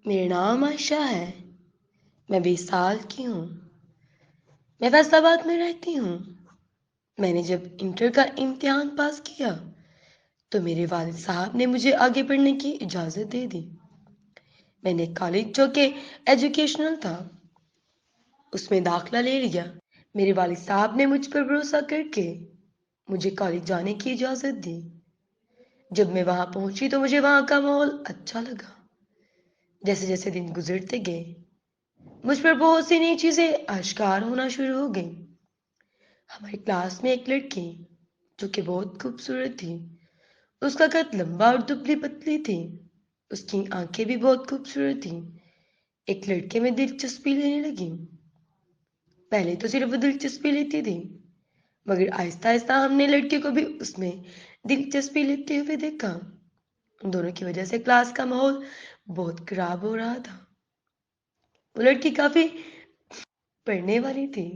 मेरा नाम आयशा है। मैं 20 साल की हूँ। मैं फैसलाबाद में रहती हूँ। मैंने जब इंटर का इम्तिहान पास किया तो मेरे वालिद साहब ने मुझे आगे पढ़ने की इजाज़त दे दी। मैंने कॉलेज जो कि एजुकेशनल था उसमें दाखिला ले लिया। मेरे वालिद साहब ने मुझ पर भरोसा करके मुझे कॉलेज जाने की इजाज़त दी। जब मैं वहाँ पहुँची तो मुझे वहाँ का माहौल अच्छा लगा। जैसे जैसे दिन गुजरते गए मुझ पर बहुत सी नई चीज़ें आश्कार होना शुरू हो गई। हमारी क्लास में एक लड़की जो कि बहुत खूबसूरत थी। उसका कद लंबा और दुबली पतली थी। उसकी आंखें भी बहुत खूबसूरत थीं। एक लड़के में दिलचस्पी लेने लगी। पहले तो सिर्फ वो दिलचस्पी लेती थी, मगर आहिस्ता आहिस्ता हमने लड़के को भी उसमें दिलचस्पी लेते हुए देखा। उन दोनों की वजह से क्लास का माहौल बहुत खराब हो रहा था। वो लड़की काफी पढ़ने वाली थी,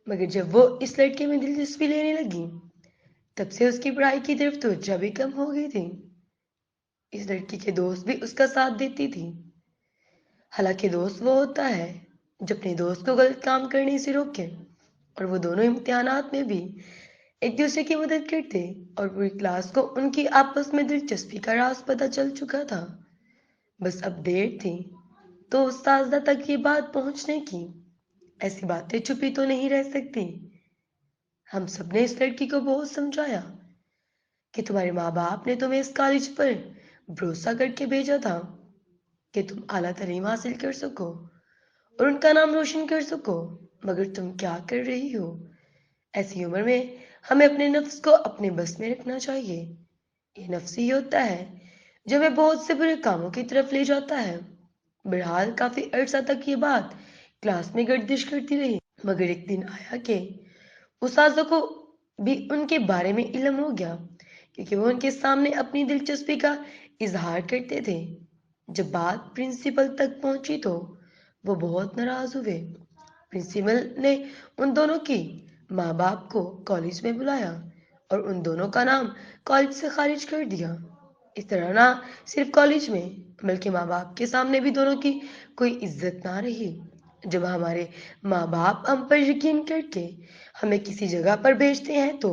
मगर जब वो इस लड़के में दिलचस्पी लेने लगी तब से उसकी पढ़ाई की तरफ तवज्जो भी कम हो गई थी। इस लड़की के दोस्त भी उसका साथ देती थी। हालांकि दोस्त वो होता है जो अपने दोस्त को गलत काम करने से रोके, और वो दोनों इम्तिहानात में भी एक दूसरे की मदद करते और पूरी क्लास को उनकी आपस में दिलचस्पी का राज पता चल चुका था। बस अब देर थी तो उस्तादा तक ये बात पहुंचने की। ऐसी बातें छुपी तो नहीं रह सकती। हम सब ने इस लड़की को बहुत समझाया कि तुम्हारे माँ बाप ने तुम्हें इस कॉलेज पर भरोसा करके भेजा था कि तुम आला तालीम हासिल कर सको और उनका नाम रोशन कर सको, मगर तुम क्या कर रही हो? ऐसी उम्र में हमें अपने नफ्स को अपने बस में रखना चाहिए। ये नफ्स ही होता है जो हमें बहुत से बुरे कामों की तरफ ले जाता है। बहरहाल काफी अरसा तक ये बात क्लास में गर्दिश करती रही, मगर एक दिन आया कि उस्तादों को भी उनके बारे में इल्म हो गया, क्योंकि वो उनके सामने अपनी दिलचस्पी का इजहार करते थे। जब बात प्रिंसिपल तक पहुंची तो वो बहुत नाराज हुए। प्रिंसिपल ने उन दोनों की माँ बाप को कॉलेज में बुलाया और उन दोनों का नाम कॉलेज से खारिज कर दिया। इस तरह ना सिर्फ कॉलेज में बल्कि माँ बाप के सामने भी दोनों की कोई इज्जत ना रही। जब हमारे माँ बाप हम पर यकीन करके हमें किसी जगह पर भेजते हैं तो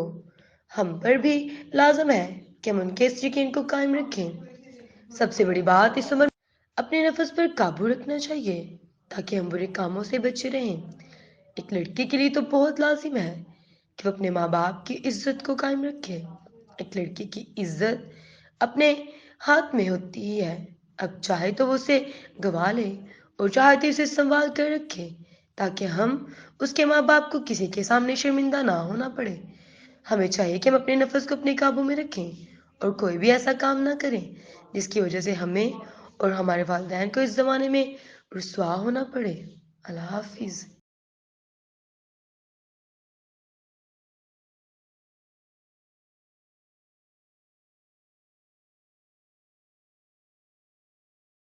हम पर भी लाजम है कि हम उनके इस यकीन को कायम रखें। सबसे बड़ी बात इस उम्र में अपने नफ्स पर काबू रखना चाहिए ताकि हम बुरे कामों से बचे रहें। एक लड़की के लिए तो बहुत लाजिम है कि वो अपने माँ बाप की इज्जत को कायम रखे। एक लड़की की इज्जत अपने हाथ में होती ही है। अब चाहे तो वो उसे गवा ले और चाहे तो उसे संभाल कर रखे, ताकि हम उसके माँ बाप को किसी के सामने शर्मिंदा ना होना पड़े। हमें चाहिए कि हम अपने नफ्स को अपने काबू में रखें और कोई भी ऐसा काम ना करें जिसकी वजह से हमें और हमारे वालिदैन को इस ज़माने में रुसवा होना पड़े। अल्लाह हाफिज़।